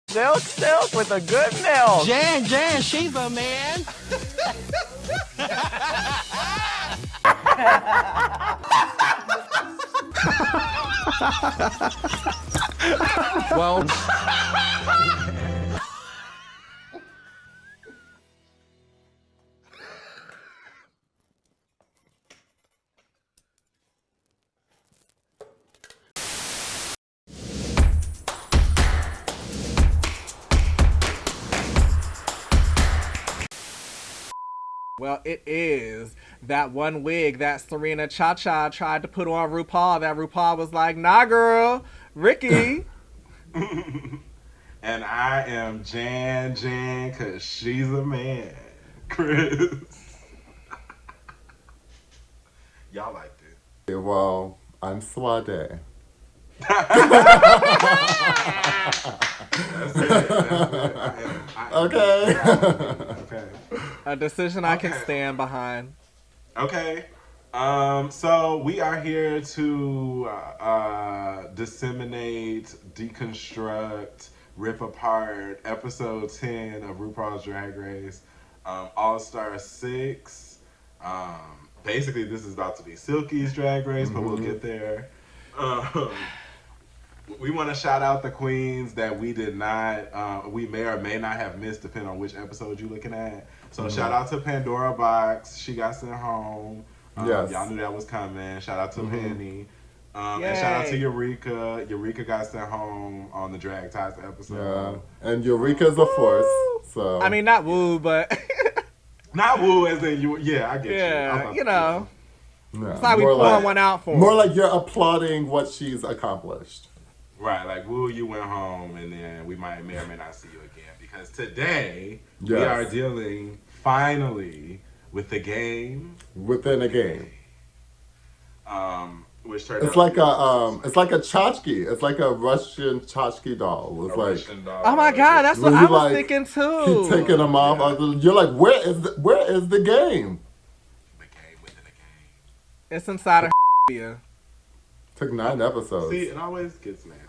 Silk with a good milk. Jan, she's a man. Well, well, it is that one wig that Serena Cha-Cha tried to put on RuPaul that RuPaul was like, nah, girl, Ricky. And I am Jan, because she's a man. Chris. Y'all liked it. Well, I'm Swade. That's it. Okay. Okay. A decision I can stand behind. Okay. So we are here to disseminate, deconstruct, rip apart episode 10 of RuPaul's Drag Race, All-Star 6. Basically, this is about to be Silky's Drag Race, but we'll get there. We want to shout out the queens that we did not, we may or may not have missed, depending on which episode you're looking at. So shout out to Pandora Box. She got sent home. Yes. Y'all knew that was coming. Shout out to Penny. And shout out to Eureka. Eureka got sent home on the Drag Ties episode. Yeah. And Eureka's a force. So I mean, not woo, but not woo as in you. Yeah, I get you. yeah, you know. yeah. It's like we pouring one out for more her. like you're applauding what she's accomplished. Right, like woo, you went home, and then we may or may not see you again because today we are dealing finally with the game within a game. Which turned It's out like a tchotchke. It's like a Russian tchotchke doll. It's like Russian doll. Oh my God, that's what when I you, was like, thinking too. keep taking them off. You're like, where is the game? The game within a game. It's inside of you. Took 9 episodes. See, it always gets nasty.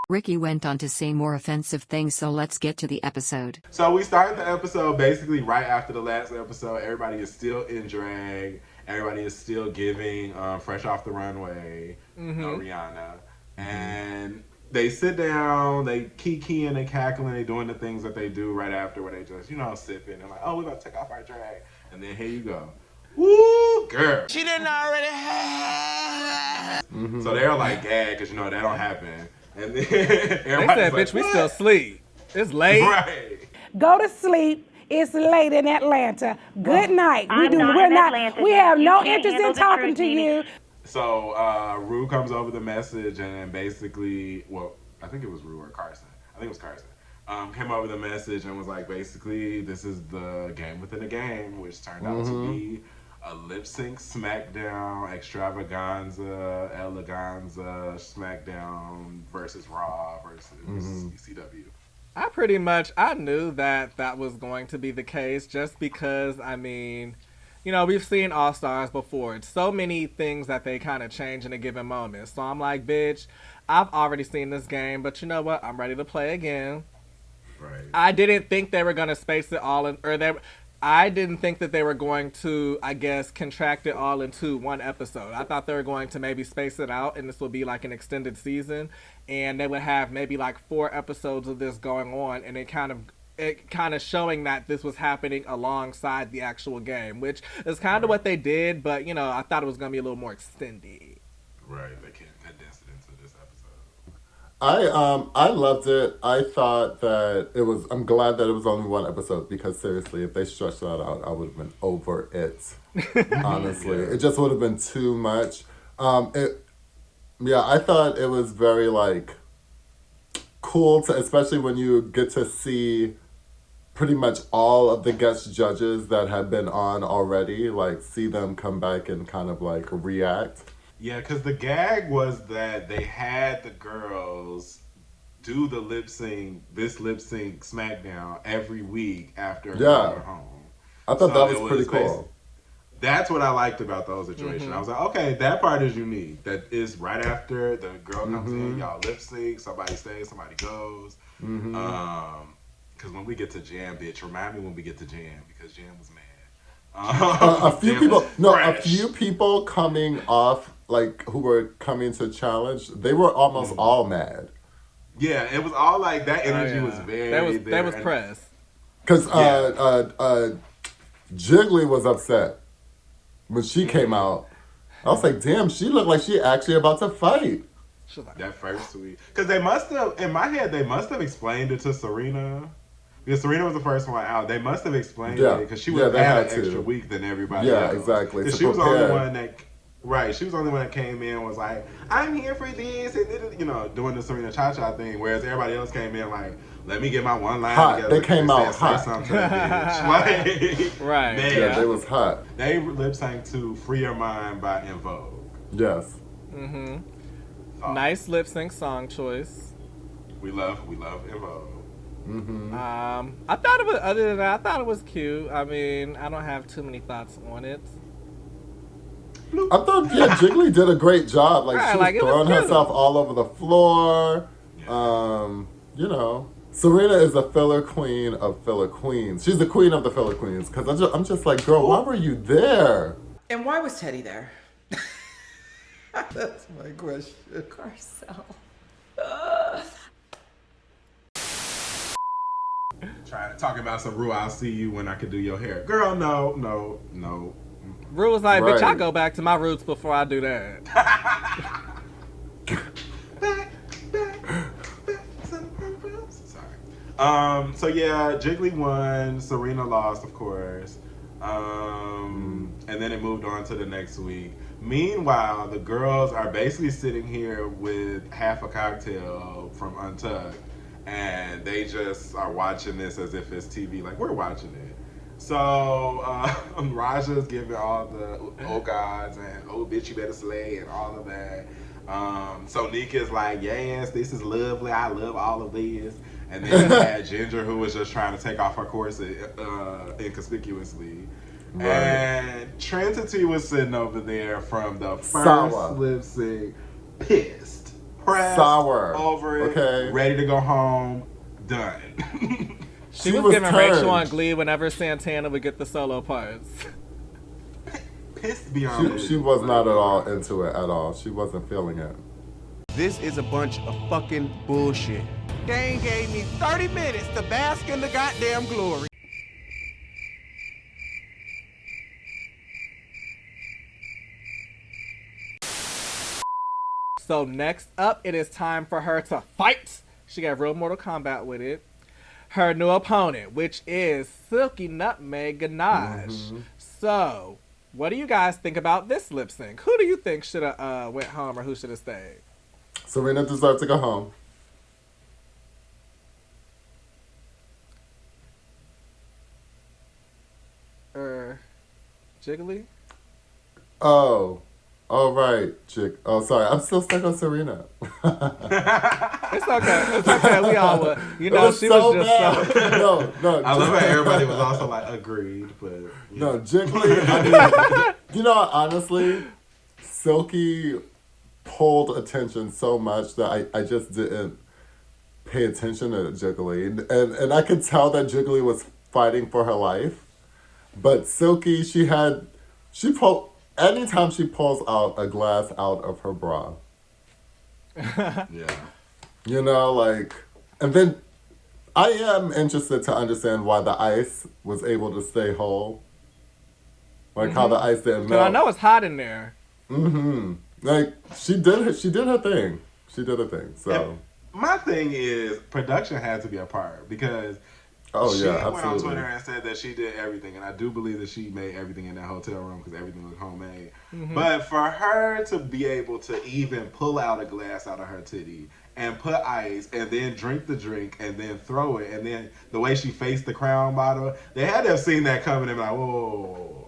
Ricky went on to say more offensive things, so let's get to the episode. So we started the episode basically right after the last episode. Everybody is still in drag. Everybody is still giving Fresh Off the Runway, Rihanna. And they sit down, they kikiing and cackling, they doing the things that they do right after where they just, sipping. They're like, oh, we're about to take off our drag. And then here you go. Woo, girl. She didn't already have. So they're like, gagged because, that don't happen. And then They said, like, bitch, we still sleep. It's late. Right. Go to sleep. It's late in Atlanta. Good night. We have no interest in talking to you. So Rue comes over the message and basically, I think it was Rue or Carson. I think it was Carson. Came over the message and was like, basically, this is the game within a game, which turned out to be a lip sync SmackDown extravaganza, eleganza SmackDown versus Raw versus ECW. I knew that was going to be the case just because, we've seen All-Stars before. It's so many things that they kind of change in a given moment. So I'm like, bitch, I've already seen this game, but you know what? I'm ready to play again. Right. I didn't think they were going to space it all in, I didn't think that they were going to, contract it all into one episode. I thought they were going to maybe space it out and this would be like an extended season and they would have maybe like 4 episodes of this going on and it kind of showing that this was happening alongside the actual game, which is kind of what they did, but I thought it was going to be a little more extended. Right, they can't condense it into this episode. I loved it. I thought that it was. I'm glad that it was only 1 episode because seriously, if they stretched that out, I would have been over it. Honestly, it just would have been too much. I thought it was very cool to, especially when you get to see pretty much all of the guest judges that have been on already, see them come back and kind of react. Yeah, because the gag was that they had the girls do the lip sync SmackDown every week after going home. I thought that was pretty cool. That's what I liked about those situations. I was like, okay, that part is unique. That is right after the girl comes in, y'all lip sync, somebody stays, somebody goes. Because when we get to Jam, bitch, remind me when we get to Jam, because Jam was mad. A few people coming off, like, who were coming to challenge, they were almost all mad. Yeah, it was all like, that energy was very That was press. Because Jiggly was upset when she came out. I was like, damn, she looked like she actually about to fight. That first week. Because they must have, in my head, they must have explained it to Serena. Because Serena was the first one out. They must have explained it because she would have had an extra week than everybody else. Yeah, exactly. Because she was the only one that, she was the only one that came in and was like, I'm here for this, and doing the Serena Cha-Cha thing, whereas everybody else came in like, let me get my one line together. They came out hot. Something to that bitch. Right. Man, yeah, they was hot. They lip synced to Free Your Mind by En Vogue. Yes. Nice lip sync song choice. We love En Vogue. I thought it was, other than that, I thought it was cute. I mean, I don't have too many thoughts on it. I thought, Jiggly did a great job. Like, she was throwing herself all over the floor. Serena is the filler queen of filler queens. She's the queen of the filler queens. Because I'm just like, girl, why were you there? And why was Teddy there? That's my question. Garcelle. Trying to talk about some Ru, I'll see you when I can do your hair. Girl, no. Ru was like, bitch, I go back to my roots before I do that. back Sorry. So yeah, Jiggly won. Serena lost, of course. And then it moved on to the next week. Meanwhile, the girls are basically sitting here with half a cocktail from Untucked. And they just are watching this as if it's TV, like we're watching it. So Raja's giving all the oh gods and oh bitch you better slay and all of that. So Nika's like, yes, this is lovely. I love all of this. And then you had Ginger, who was just trying to take off her corset inconspicuously. Right. And Trinity was sitting over there from the first lip sync, pissed. Pressed, over it, ready to go home, done. She was giving Rachel on Glee whenever Santana would get the solo parts. Pissed beyond She was not at all into it at all. She wasn't feeling it. This is a bunch of fucking bullshit. Dane gave me 30 minutes to bask in the goddamn glory. So next up, it is time for her to fight. She got real Mortal Kombat with it. Her new opponent, which is Silky Nutmeg Ganache. So, what do you guys think about this lip sync? Who do you think should have went home or who should have stayed? Serena deserves to go home. Jiggly? Oh, right, Oh, sorry. I'm still stuck on Serena. It's okay. We all were. She was just bad. so. No. I love how everybody was also like agreed, but no, Jiggly. I mean, honestly, Silky pulled attention so much that I just didn't pay attention to Jiggly, and I could tell that Jiggly was fighting for her life, but Silky, anytime she pulls out a glass out of her bra. yeah. And then I am interested to understand why the ice was able to stay whole. How the ice didn't melt. I know it's hot in there. She did her thing. She did her thing. So and my thing is production had to be a part because she went on Twitter and said that she did everything, and I do believe that she made everything in that hotel room because everything looked homemade. But for her to be able to even pull out a glass out of her titty and put ice and then drink the drink and then throw it, and then the way she faced the Crown bottle, they had to have seen that coming and be like, whoa.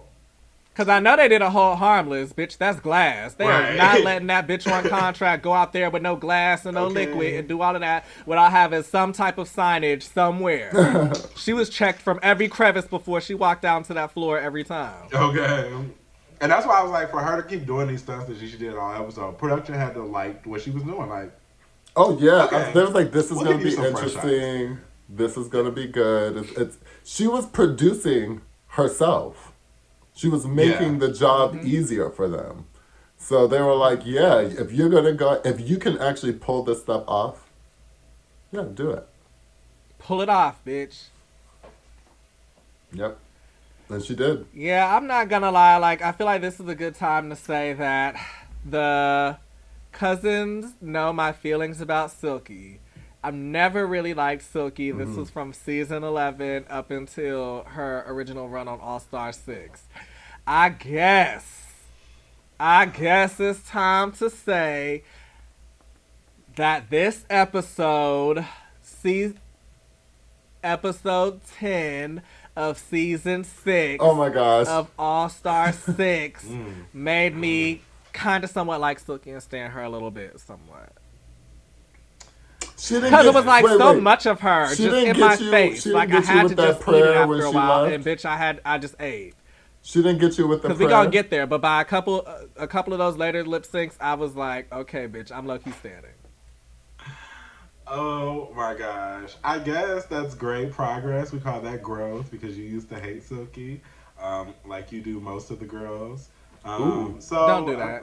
Because I know they did a whole harmless, bitch, that's glass. They are not letting that bitch on contract go out there with no glass and no liquid and do all of that without having some type of signage somewhere. She was checked from every crevice before she walked down to that floor every time. Okay. And that's why I was like, for her to keep doing these stunts that she did all episode, production had to like what she was doing. Like, oh yeah, okay, there was like, this is we'll going to give be you some fresh interesting. This is going to be good. She was producing herself. She was making the job easier for them. So they were like, yeah, if you're going to go, if you can actually pull this stuff off, yeah, do it. Pull it off, bitch. Yep. And she did. Yeah, I'm not gonna lie. Like, I feel like this is a good time to say that the cousins know my feelings about Silky. I've never really liked Silky. This was from season 11 up until her original run on All Star 6. I guess it's time to say that this episode, episode 10 of season 6 Oh my gosh. of All Star 6 made me kind of somewhat like Silky and stand her a little bit, somewhat. Because it was like much of her just in my face. Like, I had to just eat it after a while, and bitch, I just ate. She didn't get you with the prayer? Because we gonna get there, but by a couple of those later lip syncs, I was like, okay, bitch, I'm low-key standing. Oh my gosh. I guess that's great progress. We call that growth because you used to hate Silky, like you do most of the girls. So don't do that.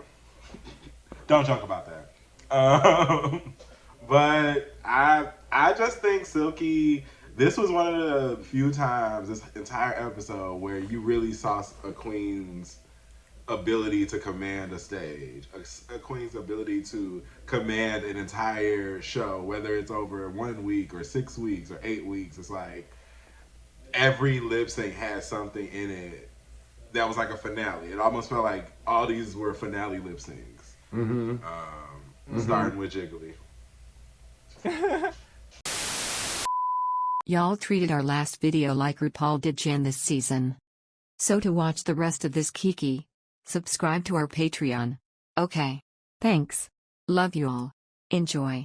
Don't talk about that. But I just think Silky, this was one of the few times this entire episode where you really saw a queen's ability to command a stage, a queen's ability to command an entire show, whether it's over 1 week or 6 weeks or 8 weeks. It's like every lip sync had something in it that was like a finale. It almost felt like all these were finale lip syncs. Starting with Jiggly. Y'all treated our last video like RuPaul did Jan this season. So to watch the rest of this Kiki, subscribe to our Patreon. Okay. Thanks. Love you all. Enjoy.